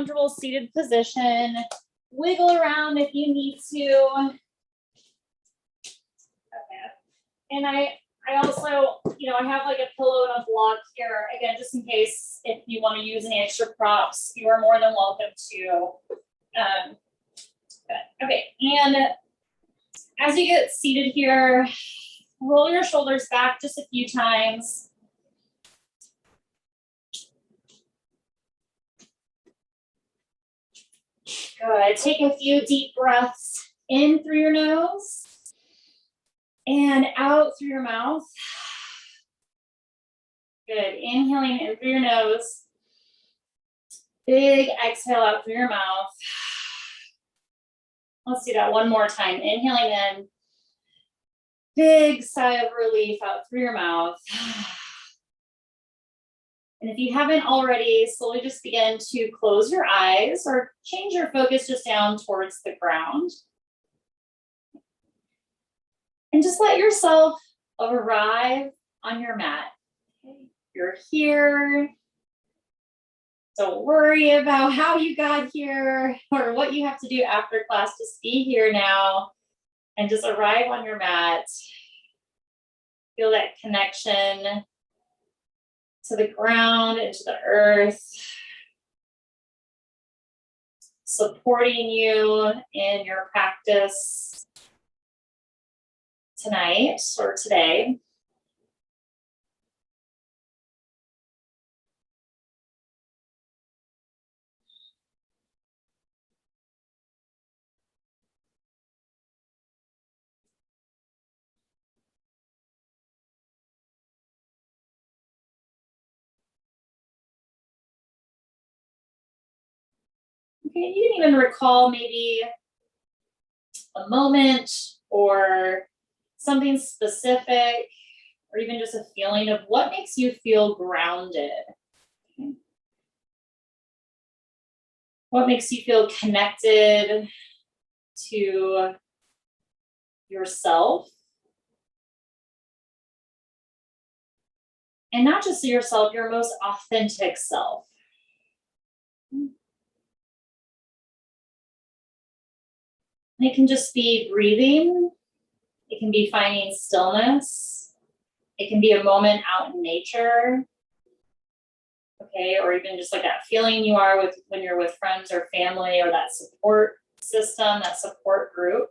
Comfortable seated position. Wiggle around if you need to. Okay. And I also, I have like a pillow and a block here, again, just in case if you want to use any extra props, you are more than welcome to. Okay, and as you get seated here, roll your shoulders back just a few times. Good. Take a few deep breaths in through your nose and out through your mouth. Good. Inhaling in through your nose. Big exhale out through your mouth. Let's do that one more time. Inhaling in. Big sigh of relief out through your mouth. And if you haven't already, slowly just begin to close your eyes or change your focus just down towards the ground. And just let yourself arrive on your mat. You're here. Don't worry about how you got here or what you have to do after class. Just be here now and just arrive on your mat. Feel that connection to the ground and to the earth, supporting you in your practice tonight or today. Okay, you can even recall maybe a moment or something specific, or even just a feeling of what makes you feel grounded. Okay. What makes you feel connected to yourself? And not just to yourself, your most authentic self. It can just be breathing. It can be finding stillness. It can be a moment out in nature. Okay, or even just like that feeling you are with when you're with friends or family or that support system, that support group.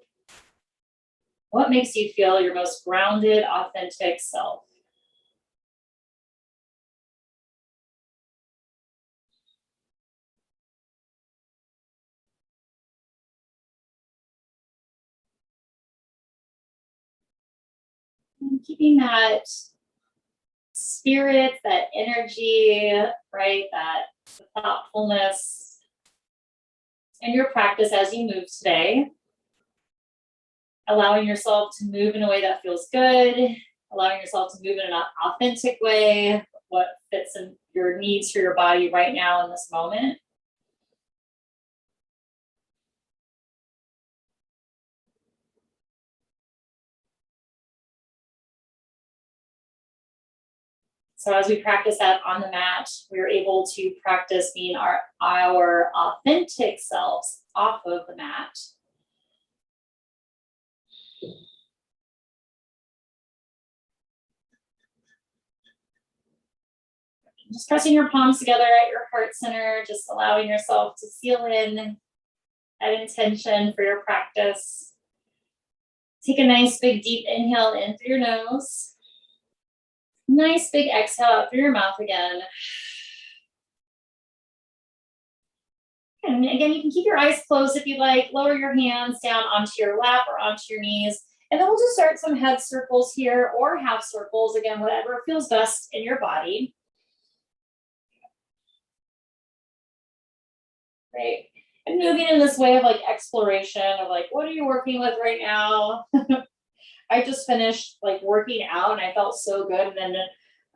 What makes you feel your most grounded, authentic self? And keeping that spirit, that energy, right, that thoughtfulness in your practice as you move today. Allowing yourself to move in a way that feels good, allowing yourself to move in an authentic way, what fits in your needs for your body right now in this moment. So as we practice that on the mat, we're able to practice being our authentic selves off of the mat. Just pressing your palms together at your heart center, just allowing yourself to seal in that intention for your practice. Take a nice big deep inhale in through your nose. Nice big exhale out through your mouth again. And again, you can keep your eyes closed if you like. Lower your hands down onto your lap or onto your knees. And then we'll just start some head circles here or half circles. Again, whatever feels best in your body. Great. And moving in this way of like exploration of like, what are you working with right now? I just finished like working out and I felt so good. And then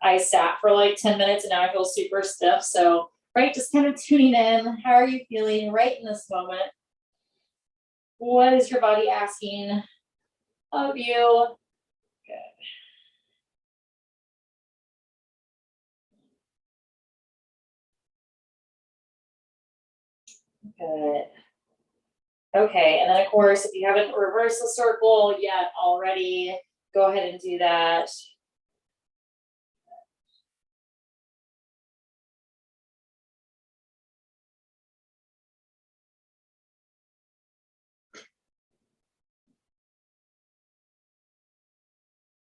I sat for like 10 minutes and now I feel super stiff. So, right, just kind of tuning in. How are you feeling right in this moment? What is your body asking of you? Good. Good. Okay, and then of course, if you haven't reversed the circle yet already, go ahead and do that.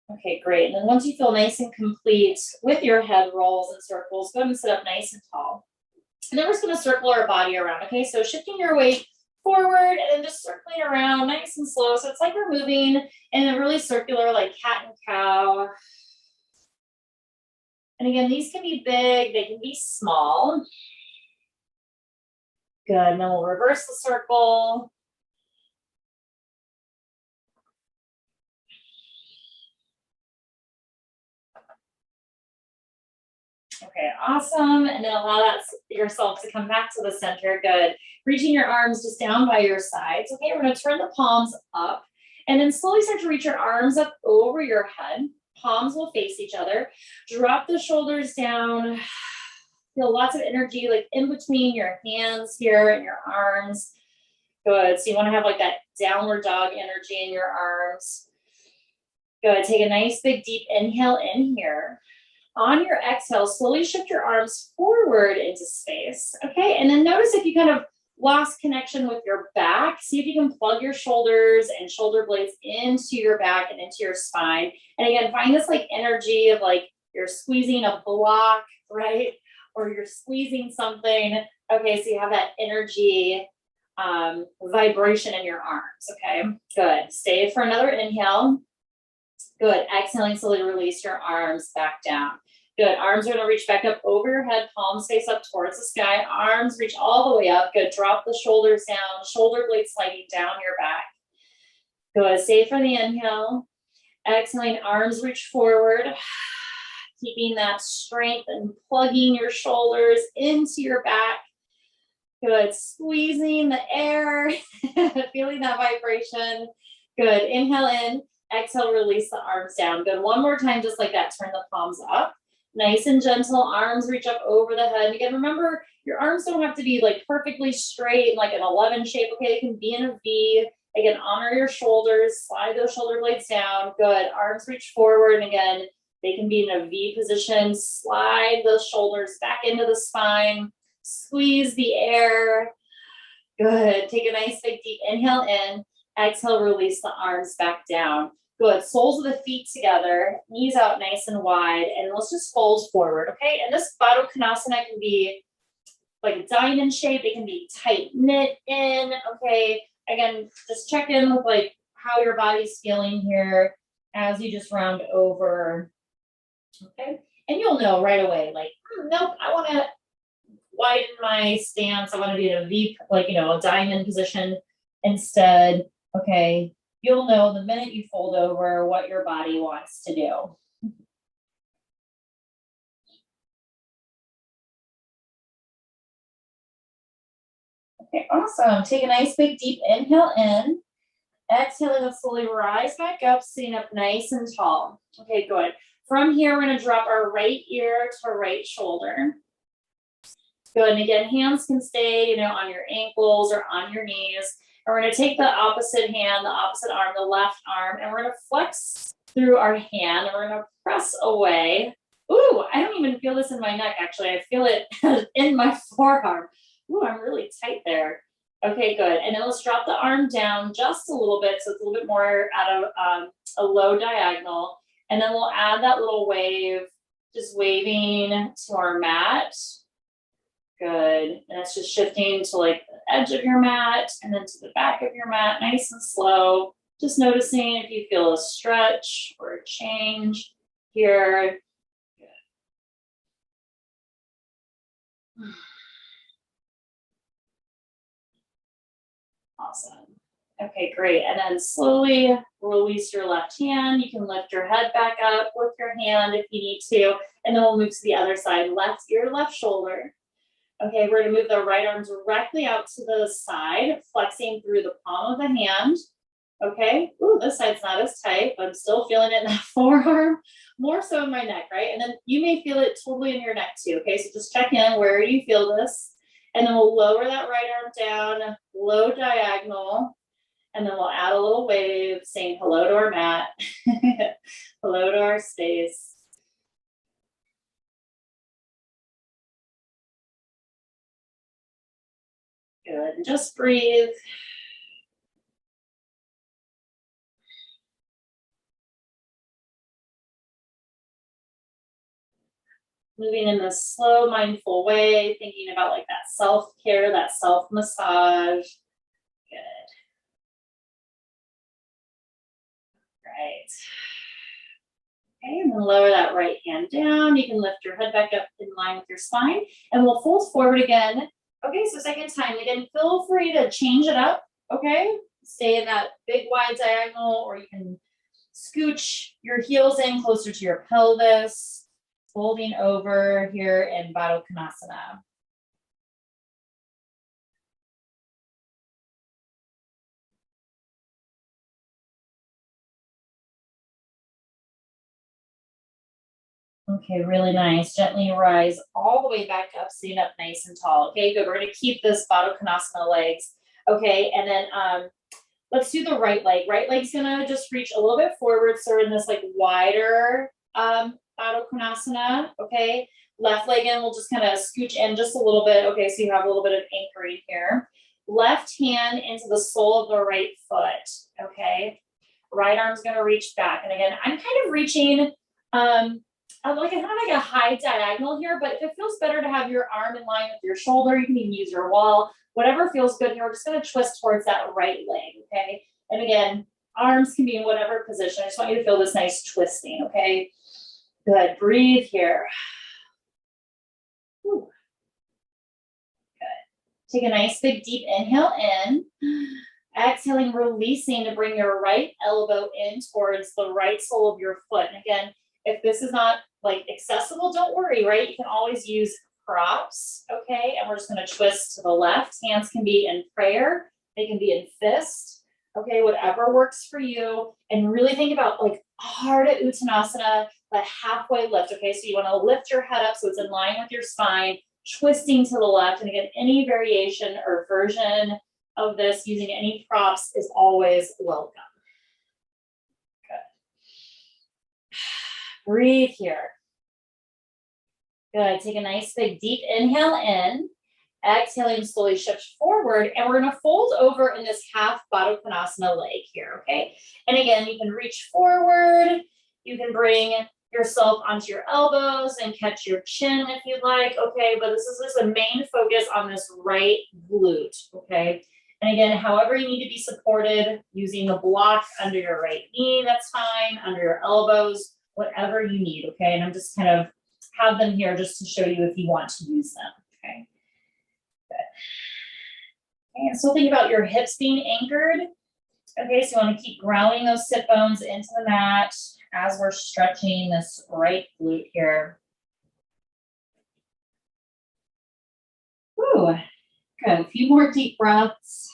Okay, great. And then once you feel nice and complete with your head rolls and circles, go ahead and sit up nice and tall. And then we're just gonna circle our body around, okay? So shifting your weight forward and then just circling around nice and slow. So it's like we're moving in a really circular, like cat and cow. And again, these can be big, they can be small. Good, and then we'll reverse the circle. Okay, awesome. And then allow that yourself to come back to the center. Good. Reaching your arms just down by your sides. Okay, we're gonna turn the palms up and then slowly start to reach your arms up over your head. Palms will face each other. Drop the shoulders down. Feel lots of energy like in between your hands here and your arms. Good. So you want to have like that downward dog energy in your arms. Good. Take a nice big deep inhale in here. On your exhale, slowly shift your arms forward into space. Okay. And then notice if you kind of lost connection with your back, see if you can plug your shoulders and shoulder blades into your back and into your spine. And again, find this like energy of like you're squeezing a block, right? Or you're squeezing something. Okay. So you have that energy vibration in your arms. Okay. Good. Stay for another inhale. Good. Exhaling, slowly release your arms back down. Good. Arms are going to reach back up over your head, palms face up towards the sky. Arms reach all the way up. Good. Drop the shoulders down, shoulder blades sliding down your back. Good. Stay for the inhale. Exhaling, arms reach forward. Keeping that strength and plugging your shoulders into your back. Good. Squeezing the air, feeling that vibration. Good. Inhale in. Exhale, release the arms down. Good. One more time, just like that. Turn the palms up. Nice and gentle. Arms reach up over the head. And again, remember, your arms don't have to be like perfectly straight, like an 11 shape. Okay, they can be in a V. Again, honor your shoulders. Slide those shoulder blades down. Good. Arms reach forward. And again, they can be in a V position. Slide those shoulders back into the spine. Squeeze the air. Good. Take a nice big deep inhale in. Exhale, release the arms back down. Good. Soles of the feet together, knees out nice and wide, and let's just fold forward, okay? And this Baddha Konasana can be like a diamond shape. It can be tight knit in, okay? Again, just check in with like how your body's feeling here as you just round over, okay? And you'll know right away, like, nope, I want to widen my stance. I want to be in a V, like, a diamond position instead. Okay, you'll know the minute you fold over what your body wants to do. Okay, awesome. Take a nice big deep inhale in. Exhaling to slowly rise back up, sitting up nice and tall. Okay, good. From here, we're going to drop our right ear to right shoulder. Good, and again, hands can stay, on your ankles or on your knees. And we're going to take the opposite hand, the opposite arm, the left arm, and we're going to flex through our hand, and we're going to press away. Ooh, I don't even feel this in my neck, actually. I feel it in my forearm. Ooh, I'm really tight there. Okay, good. And then let's drop the arm down just a little bit, so it's a little bit more at a low diagonal. And then we'll add that little wave, just waving to our mat. Good. And it's just shifting to like the edge of your mat and then to the back of your mat, nice and slow. Just noticing if you feel a stretch or a change here. Good. Awesome. Okay, great. And then slowly release your left hand. You can lift your head back up with your hand if you need to. And then we'll move to the other side. Left ear, left shoulder. Okay, we're going to move the right arm directly out to the side, flexing through the palm of the hand. Okay, ooh, this side's not as tight, but I'm still feeling it in that forearm, more so in my neck, right? And then you may feel it totally in your neck too, okay? So just check in, where do you feel this? And then we'll lower that right arm down, low diagonal, and then we'll add a little wave saying hello to our mat, hello to our space. Good, and just breathe. Moving in this slow, mindful way, thinking about like that self-care, that self-massage. Good. Right. Okay, and then lower that right hand down. You can lift your head back up in line with your spine, and we'll fold forward again. Okay, so second time. Again, feel free to change it up, okay? Stay in that big wide diagonal, or you can scooch your heels in closer to your pelvis. Folding over here in Baddha Konasana. Okay, really nice. Gently rise all the way back up, sitting up nice and tall. Okay, good. We're gonna keep this Baddha Konasana legs. Okay, and then let's do the right leg. Right leg's gonna just reach a little bit forward, so we're in this like wider Baddha Konasana. Okay, left leg in, we'll just kind of scooch in just a little bit. Okay, so you have a little bit of anchoring here. Left hand into the sole of the right foot. Okay, right arm's gonna reach back, and again, I'm kind of reaching like kind of like a high diagonal here, but if it feels better to have your arm in line with your shoulder, you can even use your wall, whatever feels good here. We're just going to twist towards that right leg, okay? And again, arms can be in whatever position. I just want you to feel this nice twisting, okay? Good, breathe here. Whew. Good. Take a nice big deep inhale in. Exhaling, releasing to bring your right elbow in towards the right sole of your foot. And again, if this is not like accessible, don't worry, right? You can always use props, okay? And we're just gonna twist to the left. Hands can be in prayer, they can be in fist, okay? Whatever works for you. And really think about like Ardha Uttanasana, that halfway lift, okay? So you wanna lift your head up so it's in line with your spine, twisting to the left. And again, any variation or version of this using any props is always welcome. Breathe here. Good. Take a nice big deep inhale in. Exhaling, slowly shift forward, and we're going to fold over in this half Baddha Konasana leg here, okay? And again, you can reach forward. You can bring yourself onto your elbows and catch your chin if you'd like, okay? But this is just a main focus on this right glute, okay? And again, however you need to be supported, using the block under your right knee, that's fine, under your elbows, whatever you need, okay? And I'm just kind of have them here just to show you if you want to use them, okay? Good. And so think about your hips being anchored. Okay, so you want to keep grounding those sit bones into the mat as we're stretching this right glute here. Whew. Good, a few more deep breaths.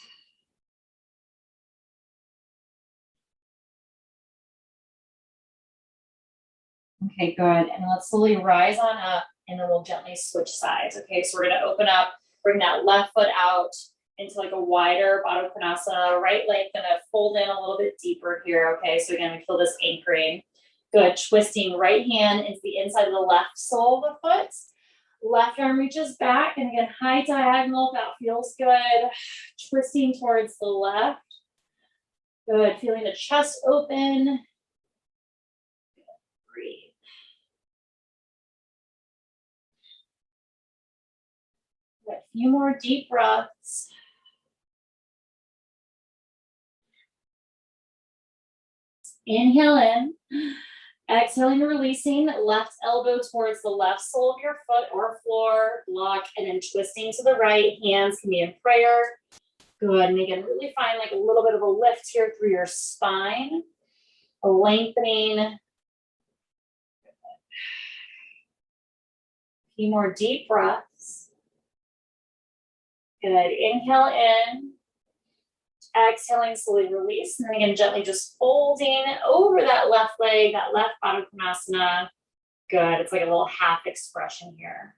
Okay, good. And let's slowly rise on up, and then we'll gently switch sides. Okay, so we're going to open up, bring that left foot out into like a wider Baddha Konasana. Right leg going to fold in a little bit deeper here. Okay, so again, we feel this anchoring. Good. Twisting right hand into the inside of the left sole of the foot. Left arm reaches back, and again, high diagonal if that feels good. Twisting towards the left. Good. Feeling the chest open. Breathe. A few more deep breaths. Inhale in. Exhaling, releasing, left elbow towards the left sole of your foot or floor, block, and then twisting to the right. Hands can be in prayer. Good, and again, really find like a little bit of a lift here through your spine, a lengthening. A few more deep breaths. Good, inhale in. Exhaling, slowly release, and then again, gently just folding over that left leg, that left Baddha Konasana. Good, it's like a little half expression here.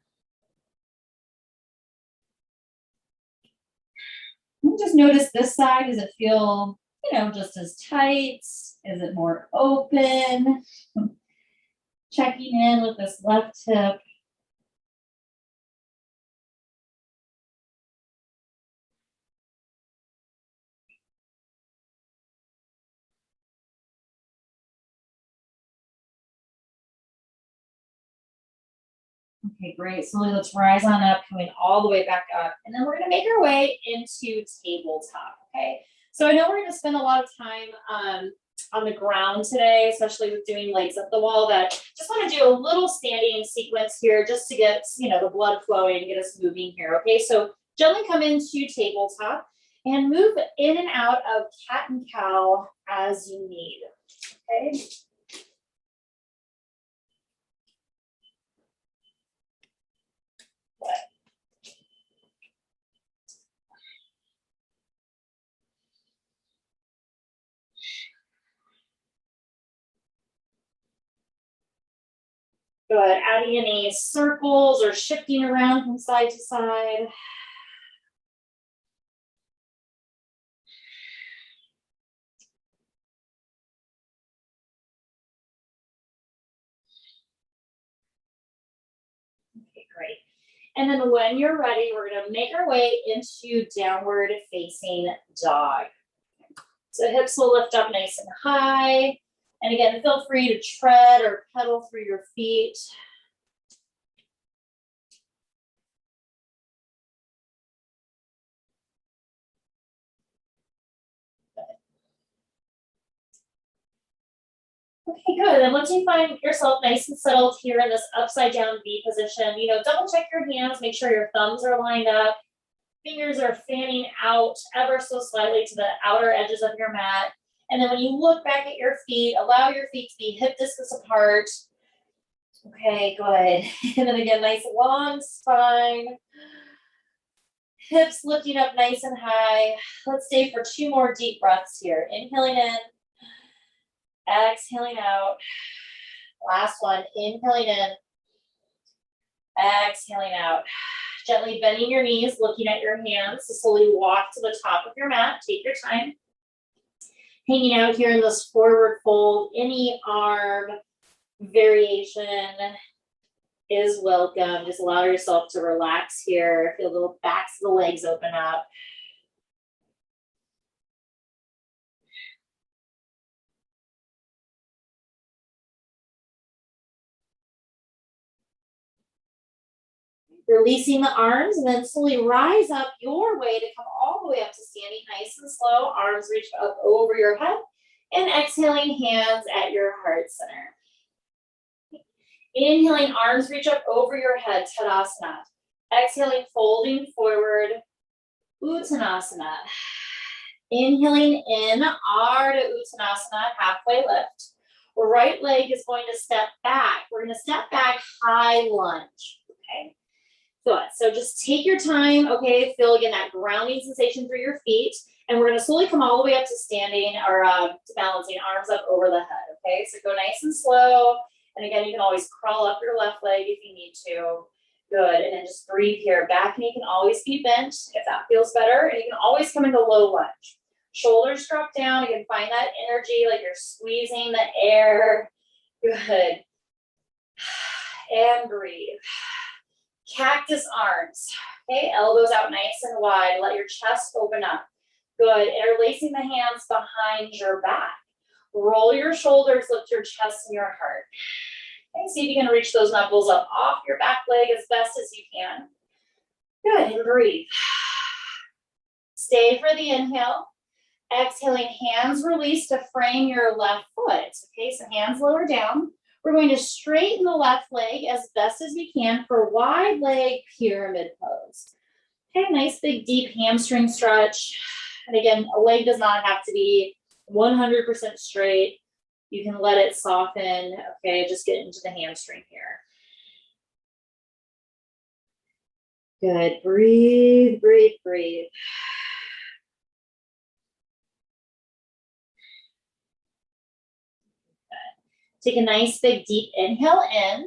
Just notice this side. Does it feel, just as tight? Is it more open? Checking in with this left hip. Okay, great. So let's rise on up, coming all the way back up. And then we're going to make our way into tabletop, okay? So I know we're going to spend a lot of time on the ground today, especially with doing legs up the wall, that just want to do a little standing sequence here just to get, the blood flowing and get us moving here, okay? So gently come into tabletop and move in and out of cat and cow as you need, okay? Good. Adding any circles or shifting around from side to side. Okay, great. And then when you're ready, we're going to make our way into downward facing dog. So hips will lift up nice and high. And again, feel free to tread or pedal through your feet. Okay, good. And once you find yourself nice and settled here in this upside down V position, double check your hands, make sure your thumbs are lined up. Fingers are fanning out ever so slightly to the outer edges of your mat. And then when you look back at your feet, allow your feet to be hip distance apart. Okay, good. And then again, nice long spine. Hips lifting up nice and high. Let's stay for 2 more deep breaths here. Inhaling in, exhaling out. Last one, inhaling in, exhaling out. Gently bending your knees, looking at your hands to slowly walk to the top of your mat. Take your time. Hanging out here in this forward fold. Any arm variation is welcome. Just allow yourself to relax here. Feel the little backs of the legs open up. Releasing the arms and then slowly rise up your way to come all the way up to standing nice and slow. Arms reach up over your head and exhaling, hands at your heart center. Inhaling, arms reach up over your head, Tadasana. Exhaling, folding forward, Uttanasana. Inhaling in, Ardha Uttanasana, halfway lift. Right leg is going to step back. We're going to step back, high lunge, okay? Good. So just take your time, okay? Feel again that grounding sensation through your feet. And we're going to slowly come all the way up to standing or to balancing, arms up over the head, okay? So go nice and slow. And again, you can always crawl up your left leg if you need to. Good. And then just breathe here. Back knee can always be bent if that feels better. And you can always come into low lunge. Shoulders drop down. You can find that energy like you're squeezing the air. Good. And breathe. Cactus arms. Okay, elbows out nice and wide. Let your chest open up. Good. Interlacing the hands behind your back. Roll your shoulders, lift your chest and your heart. Okay, see if you can reach those knuckles up off your back leg as best as you can. Good, and breathe. Stay for the inhale. Exhaling, hands release to frame your left foot. Okay, so hands lower down. We're going to straighten the left leg as best as we can for wide leg pyramid pose. Okay, nice big deep hamstring stretch. And again, a leg does not have to be 100% straight. You can let it soften. Okay, just get into the hamstring here. Good, breathe, breathe, breathe. Good. Take a nice big deep inhale in.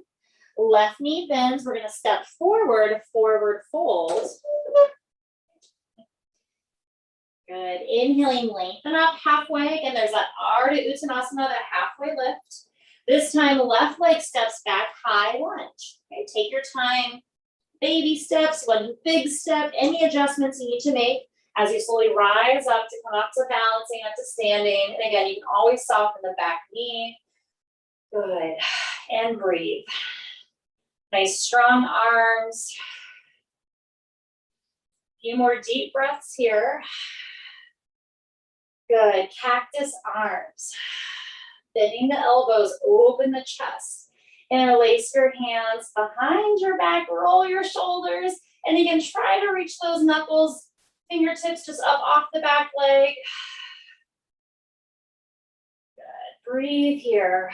Left knee bends. We're going to step forward, forward fold. Good. Inhaling, lengthen up halfway. Again, there's that Ardha Uttanasana, that halfway lift. This time, left leg steps back, high lunge. Okay, take your time. Baby steps, one big step, any adjustments you need to make as you slowly rise up to come up to balancing, up to standing. And again, you can always soften the back knee. Good. And breathe. Nice strong arms. A few more deep breaths here. Good. Cactus arms. Bending the elbows, open the chest. Interlace your hands behind your back, roll your shoulders, and again, try to reach those knuckles, fingertips just up off the back leg. Good. Breathe here.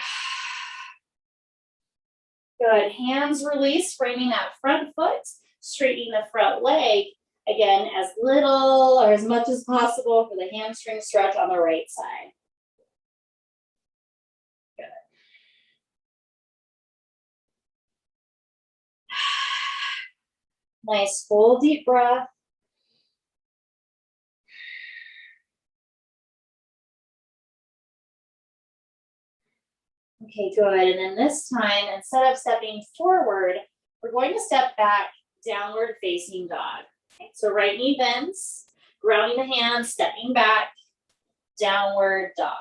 Good. Hands release, framing that front foot, straightening the front leg. Again, as little or as much as possible for the hamstring stretch on the right side. Good. Nice, full deep breath. Okay, good. And then this time, instead of stepping forward, we're going to step back, downward facing dog. Okay, so right knee bends, grounding the hands, stepping back, downward dog.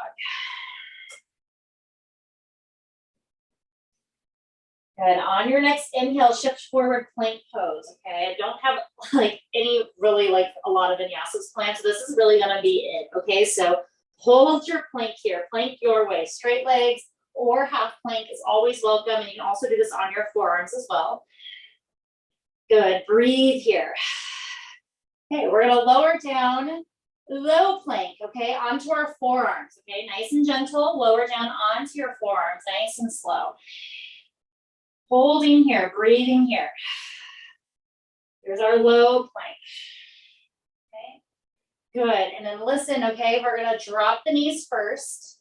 Good. On your next inhale, shift forward plank pose. Okay, I don't have like any really like a lot of vinyasas planned, so this is really gonna be it. Okay, so hold your plank here, plank your way, straight legs or half plank is always welcome, and you can also do this on your forearms as well. Good. Breathe here. Okay, we're gonna lower down, low plank, okay, onto our forearms, okay, nice and gentle, lower down onto your forearms, nice and slow. Holding here, breathing here. Here's our low plank, okay, good, and then listen, okay, we're gonna drop the knees first,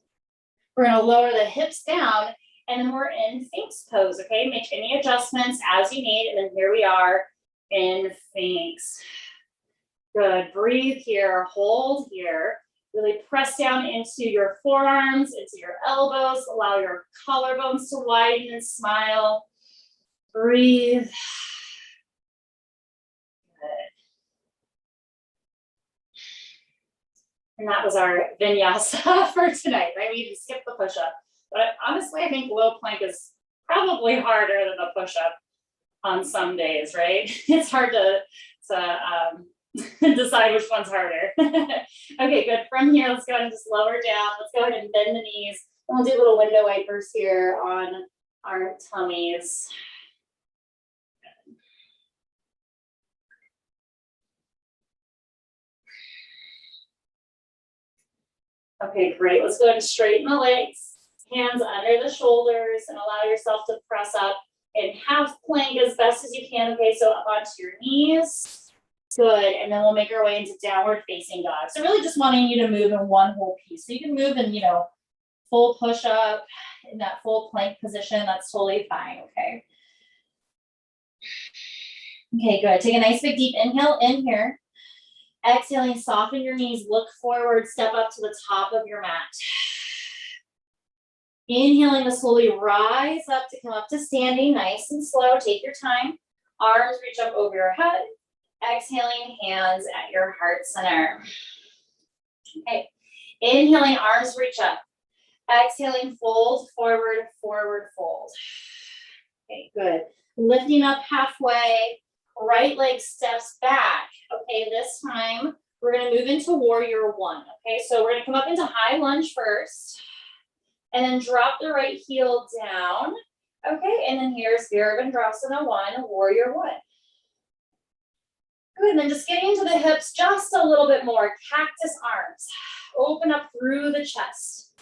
we're gonna lower the hips down, and then we're in Sphinx pose, okay, make any adjustments as you need, and then here we are in Sphinx. Good. Breathe here. Hold here. Really press down into your forearms, into your elbows. Allow your collarbones to widen and smile. Breathe. Good. And that was our vinyasa for tonight, right? We even skipped the push-up. But honestly, I think low plank is probably harder than the push-up on some days, right? It's hard to decide which one's harder. Okay, good. From here, let's go ahead and just lower down. Let's go ahead and bend the knees. And we'll do little window wipers here on our tummies. Okay, great. Let's go ahead and straighten the legs. Hands under the shoulders and allow yourself to press up in half plank as best as you can. Okay, so up onto your knees. Good, and then we'll make our way into downward facing dog. So really just wanting you to move in one whole piece. So you can move in, full push up in that full plank position. That's totally fine, okay? Okay, good. Take a nice big deep inhale in here. Exhaling, soften your knees, look forward, step up to the top of your mat. Inhaling to slowly rise up to come up to standing, nice and slow. Take your time. Arms reach up over your head. Exhaling, hands at your heart center. Okay. Inhaling, arms reach up. Exhaling, fold, forward, forward, fold. Okay, good. Lifting up halfway. Right leg steps back. Okay, this time we're going to move into warrior one. Okay, so we're going to come up into high lunge first. And then drop the right heel down. Okay, and then here's Virabhadrasana 1, warrior 1. Good, and then just getting into the hips just a little bit more. Cactus arms. Open up through the chest.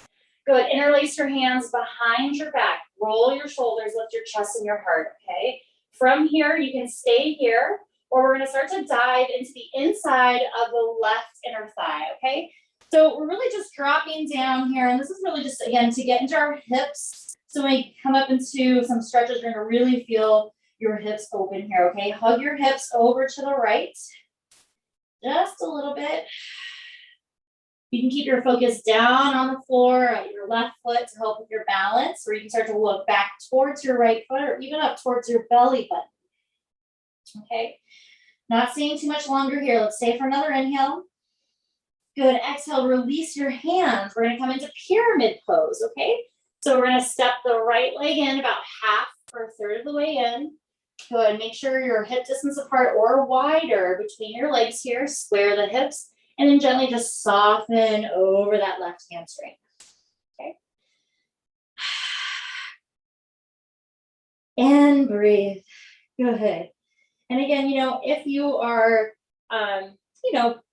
Good, interlace your hands behind your back. Roll your shoulders, lift your chest and your heart, okay? From here, you can stay here, or we're gonna start to dive into the inside of the left inner thigh, okay? So we're really just dropping down here, and this is really just, again, to get into our hips. So when we come up into some stretches, you're gonna really feel your hips open here, okay? Hug your hips over to the right, just a little bit. You can keep your focus down on the floor at your left foot to help with your balance, or you can start to look back towards your right foot or even up towards your belly button. Okay, not staying too much longer here. Let's stay for another inhale. Good, exhale, release your hands. We're gonna come into pyramid pose, okay? So we're gonna step the right leg in about half or a third of the way in. Good, make sure you're hip distance apart or wider between your legs here. Square the hips and then gently just soften over that left hamstring, okay? And breathe, good. And again, if you are,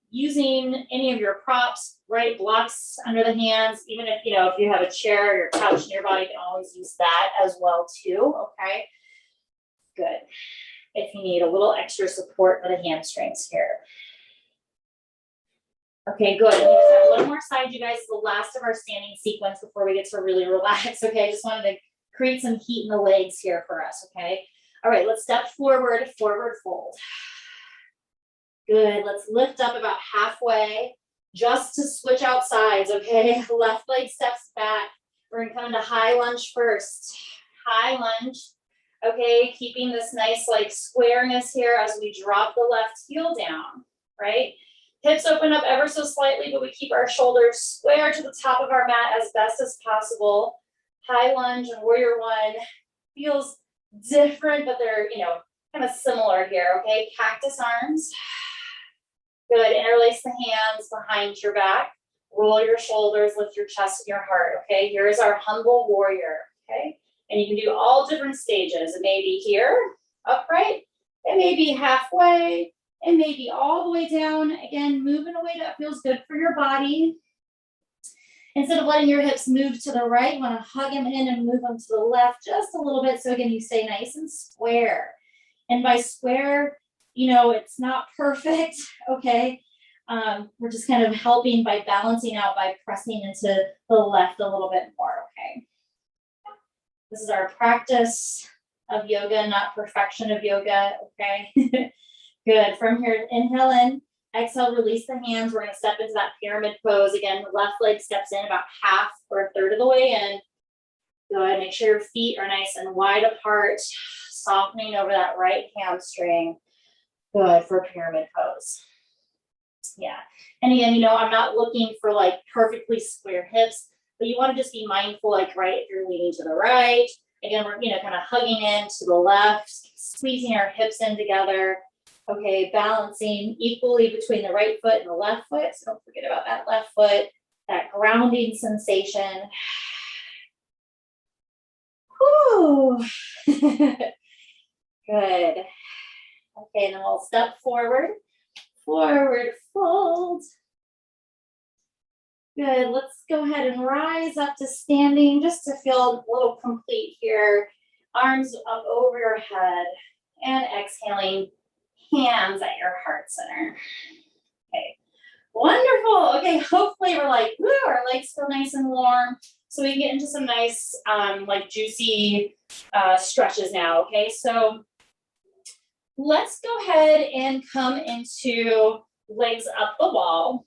using any of your props, right, blocks under the hands, even if you have a chair or your couch nearby, you can always use that as well too, okay? Good. If you need a little extra support for the hamstrings here. Okay, good. And we just have one more side, you guys, the last of our standing sequence before we get to really relax, okay? I just wanted to create some heat in the legs here for us, okay? All right, let's step forward, forward fold. Good, let's lift up about halfway, just to switch out sides, okay? Left leg steps back. We're gonna come into high lunge first. High lunge, okay? Keeping this nice like squareness here as we drop the left heel down, right? Hips open up ever so slightly, but we keep our shoulders square to the top of our mat as best as possible. High lunge and warrior one feels different, but they're, kind of similar here, okay? Cactus arms. Good, interlace the hands behind your back. Roll your shoulders, lift your chest and your heart, okay? Here's our humble warrior, okay? And you can do all different stages. It may be here, upright. It may be halfway. It may be all the way down. Again, move in a way that feels good for your body. Instead of letting your hips move to the right, you want to hug them in and move them to the left just a little bit. So again, you stay nice and square. And by square, it's not perfect, okay? We're just kind of helping by balancing out, by pressing into the left a little bit more, okay? This is our practice of yoga, not perfection of yoga, okay? Good, from here, inhale in, exhale, release the hands. We're gonna step into that pyramid pose. Again, the left leg steps in about half or a third of the way in. Good, make sure your feet are nice and wide apart, softening over that right hamstring. Good for pyramid pose. Yeah, and again, I'm not looking for like perfectly square hips, but you want to just be mindful, like, right, if you're leaning to the right, again, we're, kind of hugging in to the left, squeezing our hips in together, okay, balancing equally between the right foot and the left foot, so don't forget about that left foot, that grounding sensation. Whew. Good. Okay, and then we'll step forward, forward fold. Good, let's go ahead and rise up to standing just to feel a little complete here. Arms up over your head and exhaling, hands at your heart center. Okay, wonderful. Okay, hopefully we're like, woo, our legs feel nice and warm. So we can get into some nice, like juicy stretches now, okay? So let's go ahead and come into legs up the wall,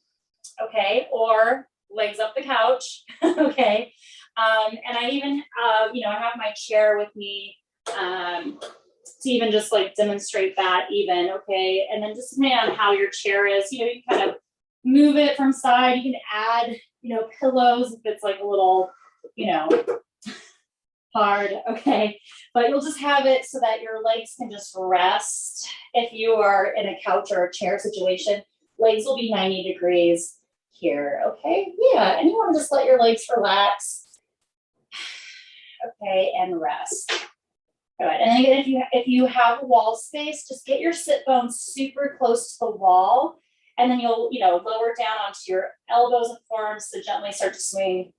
okay, or legs up the couch, okay. And I even, I have my chair with me to even just like demonstrate that even, okay. And then just depending on how your chair is, you can kind of move it from side. You can add, pillows if it's like a little, hard, okay, but you'll just have it so that your legs can just rest. If you are in a couch or a chair situation, legs will be 90 degrees here, okay? Yeah, and you want to just let your legs relax, okay, and rest. Good, and then again, if you have wall space, just get your sit bones super close to the wall, and then you'll, lower down onto your elbows and forearms to gently start to swing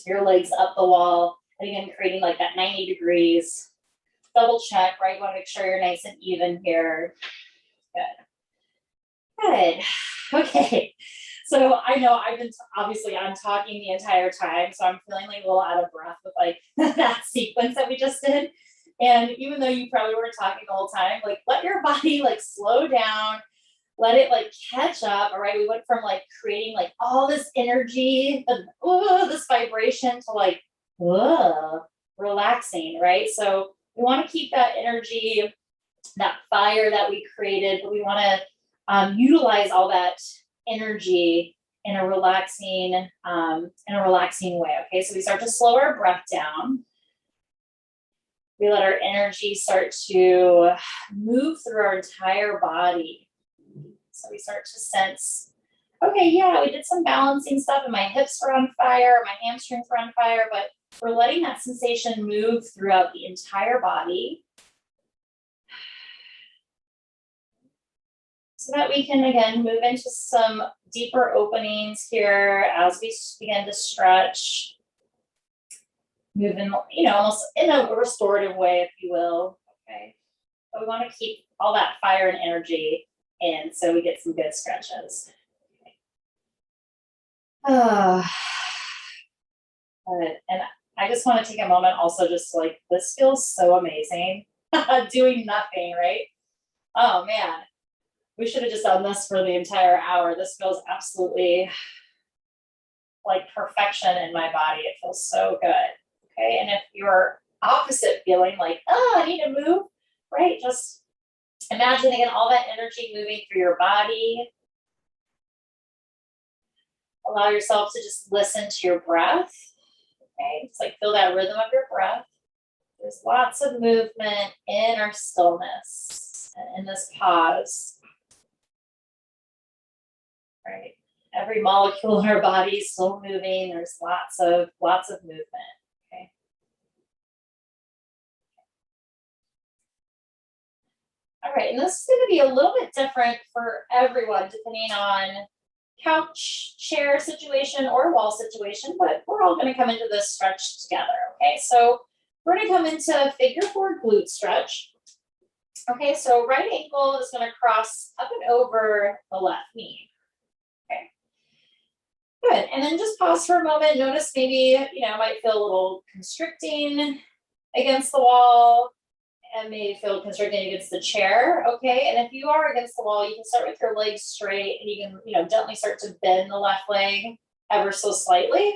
your legs up the wall. And again, creating like that 90 degrees. Double check, right? You want to make sure you're nice and even here. Good. Okay. So I know I'm talking the entire time, so I'm feeling like a little out of breath with like that sequence that we just did. And even though you probably weren't talking the whole time, like let your body like slow down, let it like catch up. All right, we went from like creating like all this energy and this vibration to like relaxing, right? So we want to keep that energy, that fire that we created, but we want to utilize all that energy in a relaxing way. Okay, so we start to slow our breath down. We let our energy start to move through our entire body. So we start to sense, okay, yeah, we did some balancing stuff and my hips were on fire, my hamstrings were on fire, but we're letting that sensation move throughout the entire body so that we can, again, move into some deeper openings here as we begin to stretch. Move in, almost in a restorative way, if you will. Okay. But we want to keep all that fire and energy in so we get some good stretches. Okay. Good. And I just want to take a moment also just like, this feels so amazing. Doing nothing, right? Oh man, we should have just done this for the entire hour. This feels absolutely like perfection in my body. It feels so good. Okay, and if you're opposite feeling like, oh, I need to move, right? Just imagine again all that energy moving through your body. Allow yourself to just listen to your breath. Okay, just like feel that rhythm of your breath. There's lots of movement in our stillness and in this pause. Right, every molecule in our body is still moving. There's lots of movement. Okay. All right, and this is going to be a little bit different for everyone depending on couch, chair situation or wall situation, but we're all going to come into this stretch together. Okay, so we're going to come into figure 4 glute stretch. Okay, so right ankle is going to cross up and over the left knee. Okay, good. And then just pause for a moment. Notice maybe, might feel a little constricting against the wall and maybe feel constricting against the chair. Okay, and if you are against the wall, you can start with your legs straight and you can, gently start to bend the left leg ever so slightly.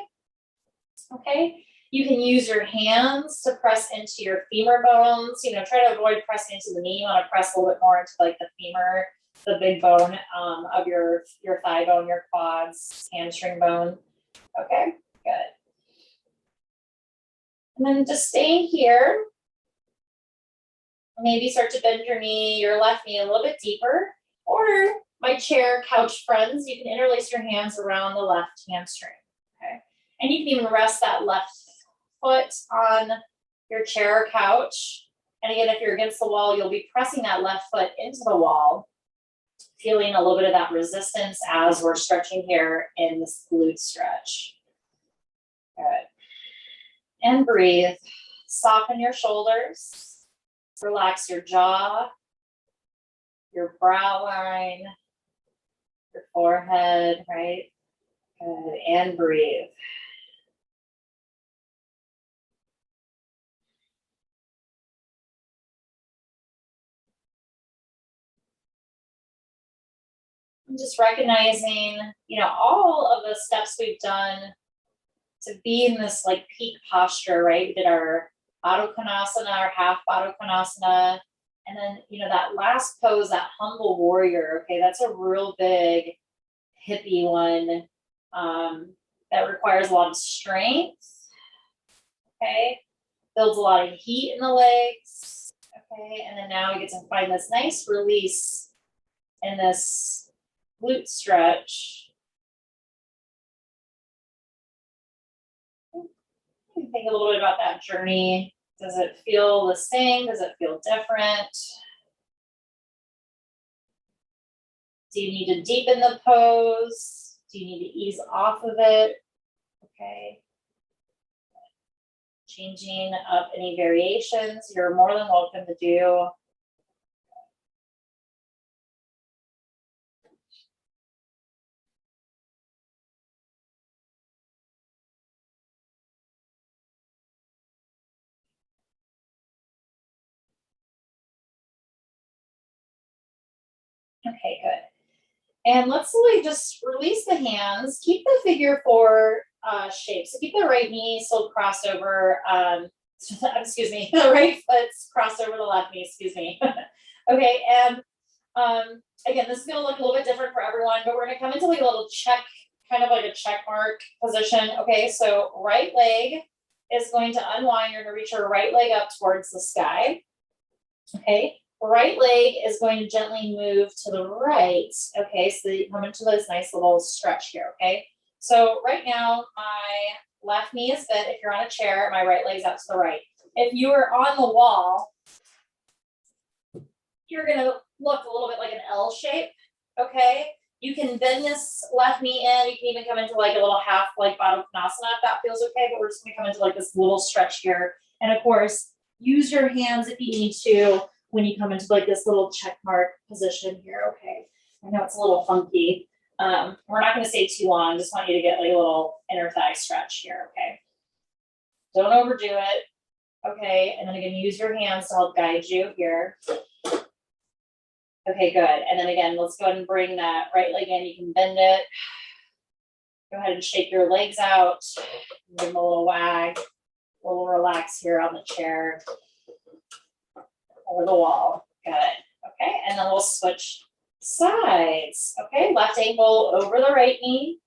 Okay, you can use your hands to press into your femur bones. Try to avoid pressing into the knee. You want to press a little bit more into like the femur, the big bone of your thigh bone, your quads, hamstring bone. Okay, good. And then just staying here. Maybe start to bend your knee, your left knee a little bit deeper. Or my chair couch friends, you can interlace your hands around the left hamstring. Okay, and you can even rest that left foot on your chair or couch. And again, if you're against the wall, you'll be pressing that left foot into the wall, feeling a little bit of that resistance as we're stretching here in this glute stretch. Good. And breathe. Soften your shoulders. Relax your jaw, your brow line, your forehead, right? Good. And breathe. I'm just recognizing, all of the steps we've done to be in this like peak posture, right? We did our Baddha Konasana, our half Baddha Konasana, and then, that last pose, that humble warrior, okay, that's a real big hippie one that requires a lot of strength, okay, builds a lot of heat in the legs, okay, and then now we get to find this nice release in this glute stretch. Think a little bit about that journey. Does it feel the same? Does it feel different? Do you need to deepen the pose? Do you need to ease off of it? Okay. Changing up any variations, you're more than welcome to do. Okay, good. And let's slowly just release the hands. Keep the figure four shape. So keep the right knee still crossed over, excuse me, the right foot's crossed over the left knee, excuse me. Okay, and again, this is gonna look a little bit different for everyone, but we're gonna come into like a little check, kind of like a check mark position. Okay, so right leg is going to unwind. You're gonna reach your right leg up towards the sky. Okay, right leg is going to gently move to the right. Okay, so you come into this nice little stretch here. Okay, so right now my left knee is bent. If you're on a chair, my right leg's out to the right. If you are on the wall, you're gonna look a little bit like an L shape. Okay, you can bend this left knee in. You can even come into like a little half like Baddha Konasana if that feels okay. But we're just gonna come into like this little stretch here. And of course, use your hands if you need to when you come into like this little check mark position here. Okay, I know it's a little funky. We're not going to stay too long. Just want you to get like a little inner thigh stretch here. Okay, don't overdo it. Okay, and then again, use your hands to help guide you here. Okay, good. And then again, let's go ahead and bring that right leg in. You can bend it. Go ahead and shake your legs out. Give them a little wag. A little relax here on the chair. Over the wall. Good. Okay, and then we'll switch sides. Okay, left ankle over the right knee.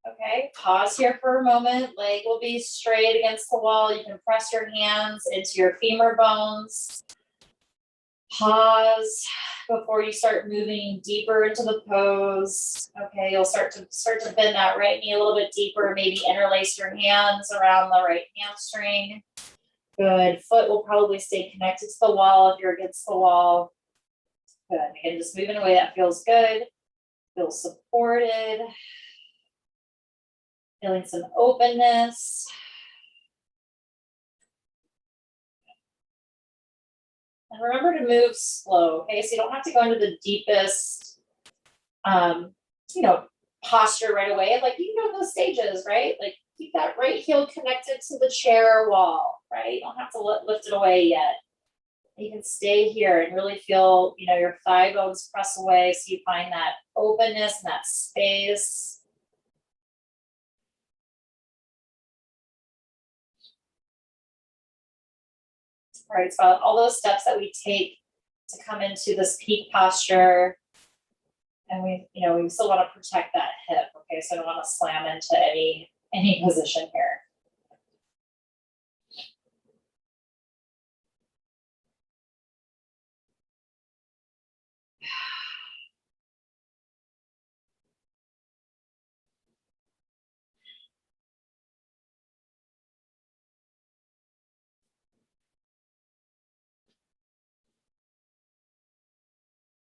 Okay, pause here for a moment. Leg will be straight against the wall. You can press your hands into your femur bones. Pause before you start moving deeper into the pose. Okay, you'll start to bend that right knee a little bit deeper. Maybe interlace your hands around the right hamstring. Good. Foot will probably stay connected to the wall if you're against the wall. Good. Again, just move in a way that feels good. Feel supported. Feeling some openness. And remember to move slow, okay? So you don't have to go into the deepest, posture right away. Like you can go those stages, right? Like keep that right heel connected to the chair wall, right? You don't have to lift it away yet. You can stay here and really feel, your thigh bones press away so you find that openness and that space. All right, it's about all those steps that we take to come into this peak posture. And we still want to protect that hip, okay? So I don't want to slam into any position here.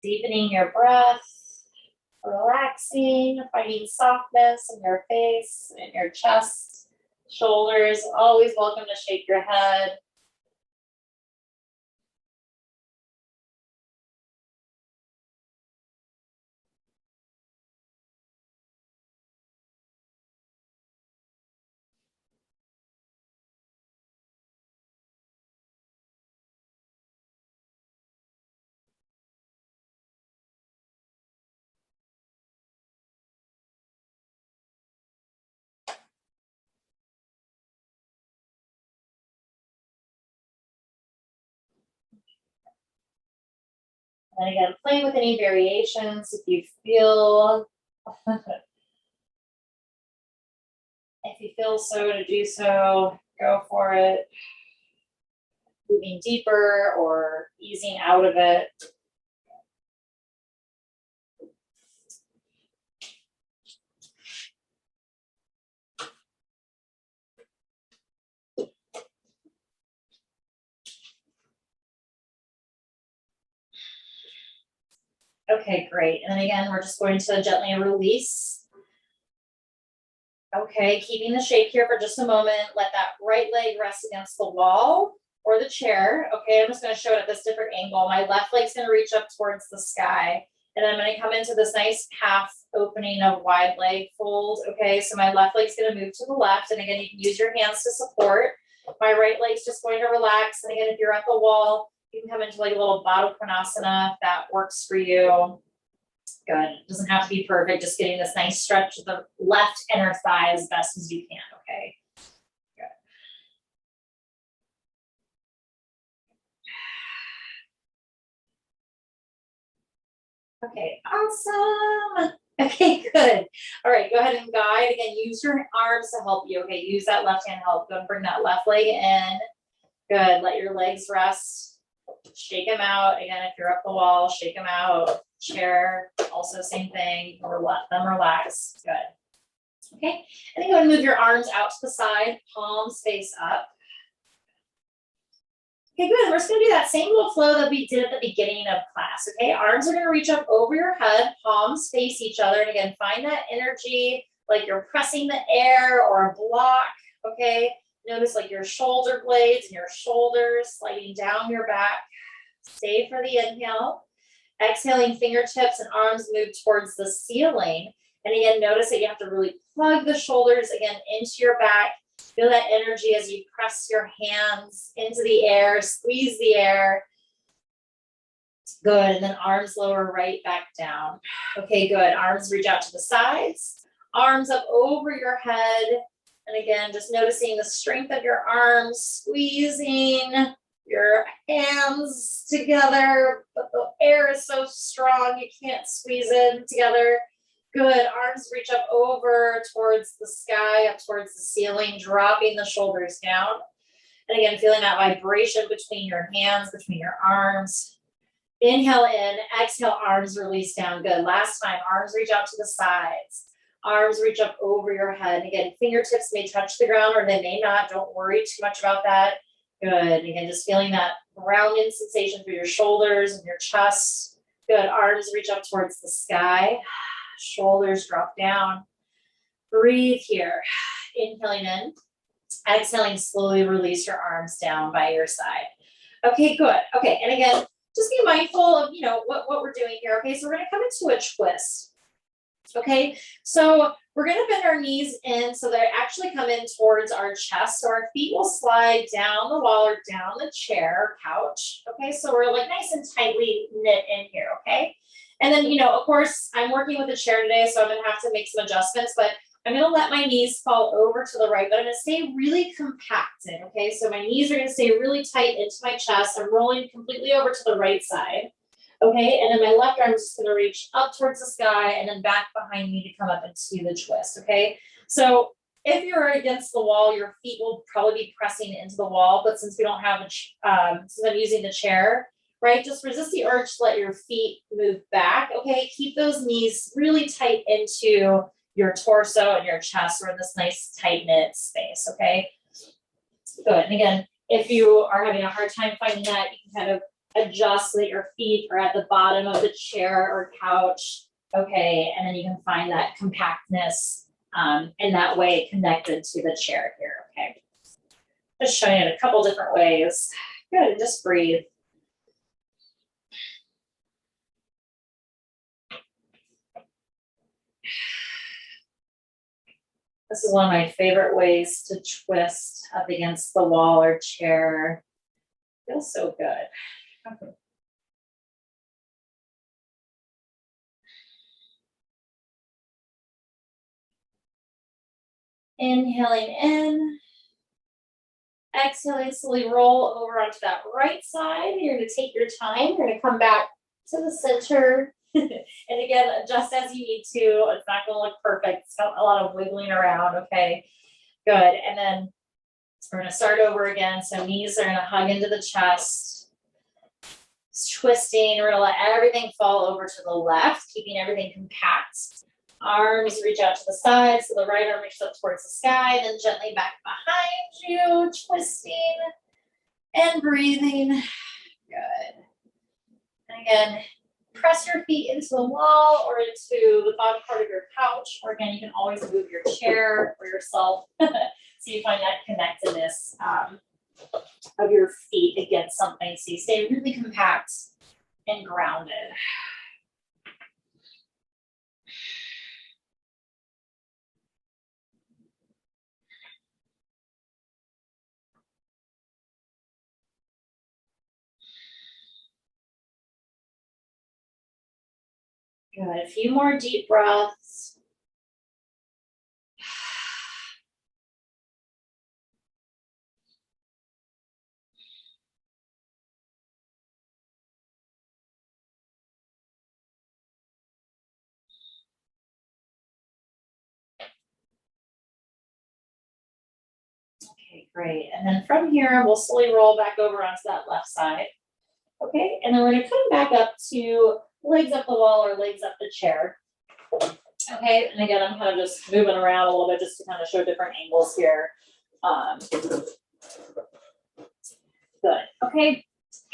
Deepening your breath, relaxing, finding softness in your face, in your chest, shoulders. Always welcome to shake your head. And again, play with any variations if you feel so to do so, go for it. Moving deeper or easing out of it. Okay, great. And then again, we're just going to gently release. Okay, keeping the shape here for just a moment. Let that right leg rest against the wall or the chair. Okay, I'm just going to show it at this different angle. My left leg's going to reach up towards the sky. And then I'm going to come into this nice half opening of wide leg fold. Okay, so my left leg's going to move to the left. And again, you can use your hands to support. My right leg's just going to relax. And again, if you're at the wall, you can come into like a little Baddha Konasana if that works for you. Good. It doesn't have to be perfect. Just getting this nice stretch of the left inner thigh as best as you can. Okay. Good. Okay. Awesome. Okay, good. All right, go ahead and guide. Again, use your arms to help you. Okay, use that left hand help. Go and bring that left leg in. Good. Let your legs rest. Shake them out. Again, if you're up the wall, shake them out. Chair, also same thing. Or let them relax. Good. Okay, and then go and move your arms out to the side, palms face up. Okay, good. We're just gonna do that same little flow that we did at the beginning of class, okay? Arms are gonna reach up over your head, palms face each other, and again, find that energy, like you're pressing the air or a block, okay? Notice like your shoulder blades and your shoulders sliding down your back. Stay for the inhale. Exhaling, fingertips and arms move towards the ceiling. And again, notice that you have to really plug the shoulders again into your back. Feel that energy as you press your hands into the air, squeeze the air. Good, and then arms lower right back down. Okay, good. Arms reach out to the sides, arms up over your head. And again, just noticing the strength of your arms, squeezing your hands together, but the air is so strong, you can't squeeze it together. Good, arms reach up over towards the sky, up towards the ceiling, dropping the shoulders down. And again, feeling that vibration between your hands, between your arms. Inhale in, exhale, arms release down. Good, last time, arms reach out to the sides. Arms reach up over your head. Again, fingertips may touch the ground or they may not. Don't worry too much about that. Good, again, just feeling that grounding sensation through your shoulders and your chest. Good, arms reach up towards the sky. Shoulders drop down. Breathe here. Inhaling in. Exhaling, slowly release your arms down by your side. Okay, good. Okay, and again, just be mindful of, what we're doing here. Okay, so we're going to come into a twist. Okay, so we're going to bend our knees in so they actually come in towards our chest. So our feet will slide down the wall or down the chair or couch. Okay, so we're like nice and tightly knit in here. Okay. And then, of course, I'm working with a chair today, so I'm going to have to make some adjustments, but I'm going to let my knees fall over to the right, but I'm going to stay really compacted, okay? So my knees are going to stay really tight into my chest. I'm rolling completely over to the right side, okay? And then my left arm is just going to reach up towards the sky and then back behind me to come up into the twist, okay? So if you're against the wall, your feet will probably be pressing into the wall, but since we don't have since I'm using the chair, right? Just resist the urge to let your feet move back, okay? Keep those knees really tight into your torso and your chest. We're in this nice tight knit space, okay? Good, and again, if you are having a hard time finding that, you can kind of adjust so that your feet are at the bottom of the chair or couch, okay? And then you can find that compactness in that way connected to the chair here, okay? Just showing it a couple different ways. Good, just breathe. This is one of my favorite ways to twist up against the wall or chair. Feels so good. Okay. Inhaling in. Exhaling, slowly roll over onto that right side. You're going to take your time. You're going to come back to the center. And again, adjust as you need to. It's not going to look perfect. It's got a lot of wiggling around, okay? Good, and then we're going to start over again. So knees are going to hug into the chest. Twisting, we're going to let everything fall over to the left, keeping everything compact. Arms reach out to the side, so the right arm reaches up towards the sky, then gently back behind you, twisting and breathing. Good. And again, press your feet into the wall or into the bottom part of your couch, or again, you can always move your chair or yourself so you find that connectedness of your feet against something, so you stay really compact and grounded. Good. A few more deep breaths. Okay, great. And then from here, we'll slowly roll back over onto that left side. Okay, and then we're gonna come back up to legs up the wall or legs up the chair. Okay, and again, I'm kind of just moving around a little bit just to kind of show different angles here. Good, okay.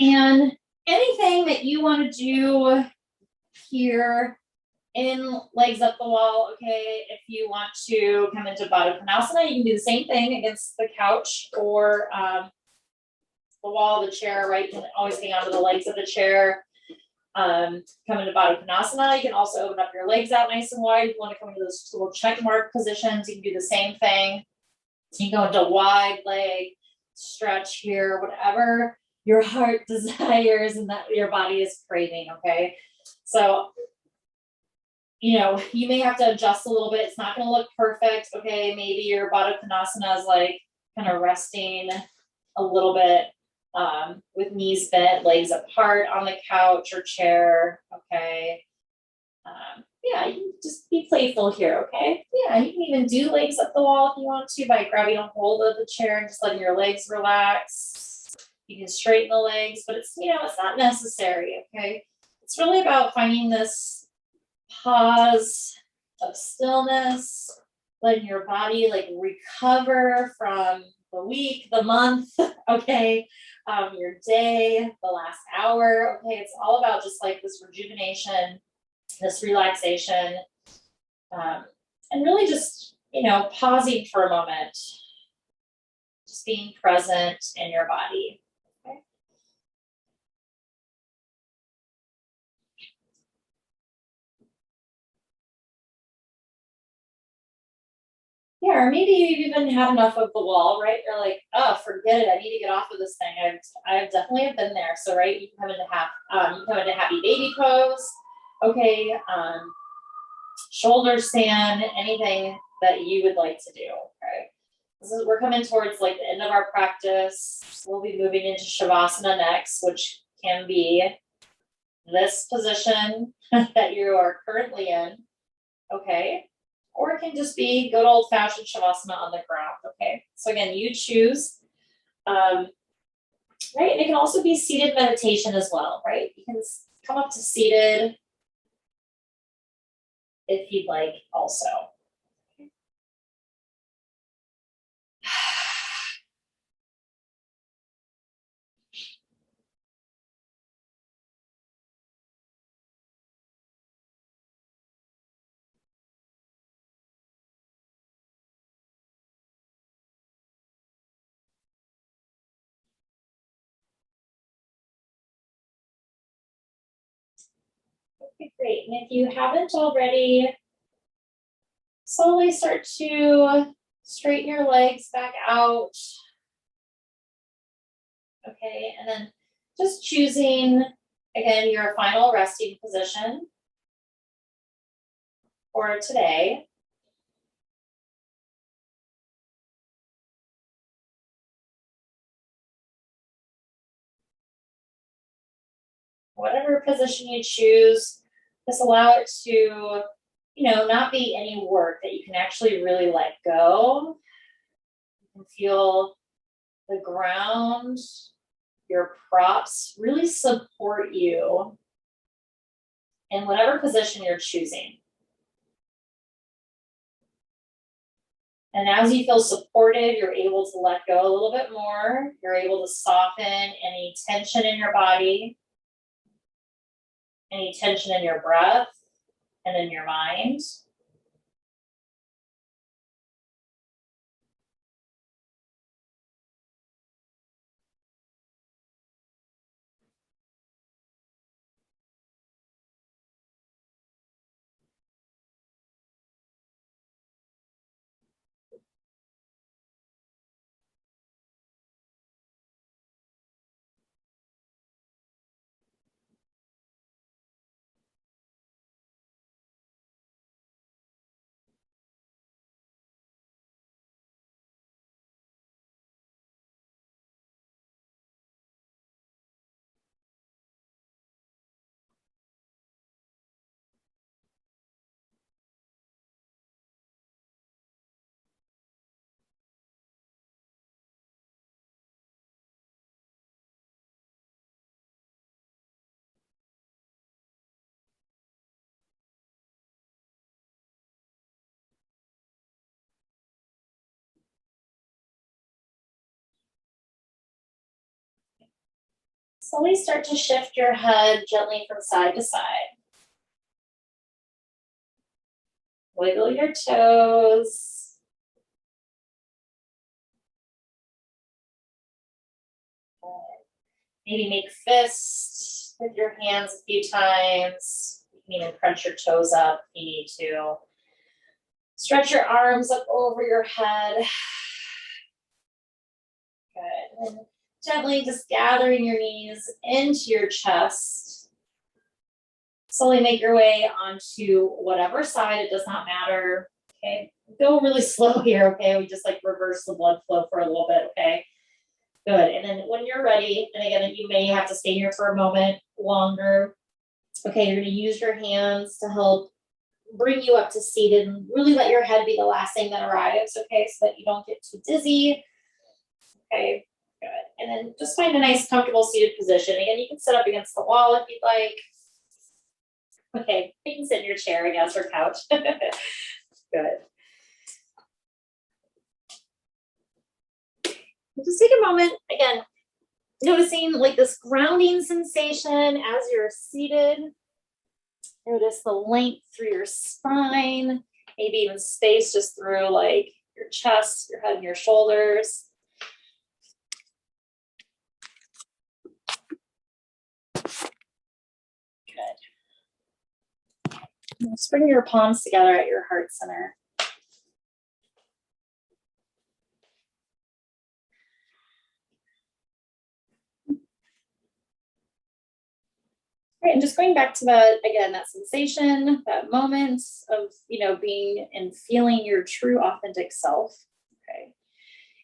And anything that you want to do here in legs up the wall, okay, if you want to come into Baddha Konasana, you can do the same thing against the couch or the wall of the chair, right? You can always hang onto the legs of the chair. Come into Baddha Konasana. You can also open up your legs out nice and wide. If you want to come into those little check mark positions, you can do the same thing. You can go into wide leg stretch here, whatever your heart desires and that your body is craving, okay? So, you know, you may have to adjust a little bit. It's not going to look perfect, okay? Maybe your Baddha Konasana is like kind of resting a little bit with knees bent, legs apart on the couch or chair, okay? Yeah, you can just be playful here, okay? Yeah, you can even do legs up the wall if you want to by grabbing a hold of the chair and just letting your legs relax. You can straighten the legs, but it's, you know, it's not necessary, okay? It's really about finding this pause of stillness, letting your body like recover from the week, the month, okay? Your day, the last hour, okay? It's all about just like this rejuvenation, this relaxation, and really just, you know, pausing for a moment, just being present in your body. Okay. Yeah, or maybe you even had enough of the wall, right? You're like, oh, forget it. I need to get off of this thing. I've definitely have been there. So, right, you can come into happy baby pose. Okay, shoulder stand, anything that you would like to do. Okay, we're coming towards like the end of our practice. We'll be moving into Shavasana next, which can be this position that you are currently in. Okay. Or it can just be good old fashioned Shavasana on the ground. Okay. So again, you choose. Right. And it can also be seated meditation as well, right? You can come up to seated if you'd like also. Okay, great. And if you haven't already, slowly start to straighten your legs back out. Okay, and then just choosing, again, your final resting position for today. Whatever position you choose, just allow it to, you know, not be any work that you can actually really let go. You can feel the ground, your props really support you in whatever position you're choosing. And as you feel supported, you're able to let go a little bit more. You're able to soften any tension in your body, any tension in your breath and in your mind. Slowly start to shift your head gently from side to side. Wiggle your toes. Maybe make fists with your hands a few times. You can even crunch your toes up if you need to. Stretch your arms up over your head. Good. And gently just gathering your knees into your chest. Slowly make your way onto whatever side, it does not matter. Okay. Go really slow here, okay? We just like reverse the blood flow for a little bit, okay? Good. And then when you're ready, and again, you may have to stay here for a moment longer. Okay, you're going to use your hands to help bring you up to seated and really let your head be the last thing that arrives, okay, so that you don't get too dizzy. Okay, good. And then just find a nice, comfortable seated position. Again, you can sit up against the wall if you'd like. Okay, you can sit in your chair, I guess, or couch. Good. Just take a moment, again, noticing like this grounding sensation as you're seated. Notice the length through your spine, maybe even space just through like your chest, your head, and your shoulders. Good. Just bring your palms together at your heart center. Right, and just going back to that, again, that sensation, that moment of, being and feeling your true authentic self, okay?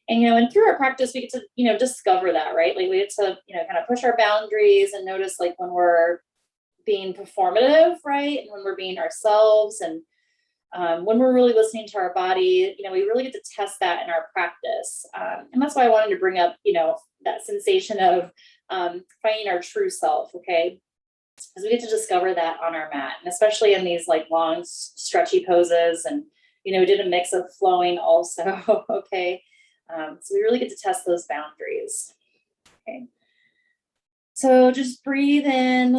And, and through our practice, we get to, discover that, right? Like we get to, kind of push our boundaries and notice like when we're being performative, right? And when we're being ourselves and when we're really listening to our body, we really get to test that in our practice. And that's why I wanted to bring up, that sensation of finding our true self, okay? Because we get to discover that on our mat, and especially in these like long stretchy poses. And, we did a mix of flowing also, okay? So we really get to test those boundaries, okay? So just breathe in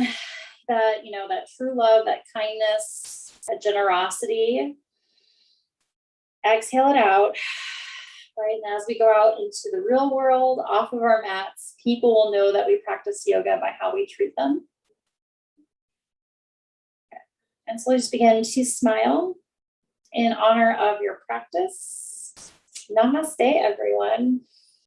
that, that true love, that kindness, that generosity. Exhale it out, right? And as we go out into the real world, off of our mats, people will know that we practice yoga by how we treat them. And so just begin to smile in honor of your practice. Namaste, everyone.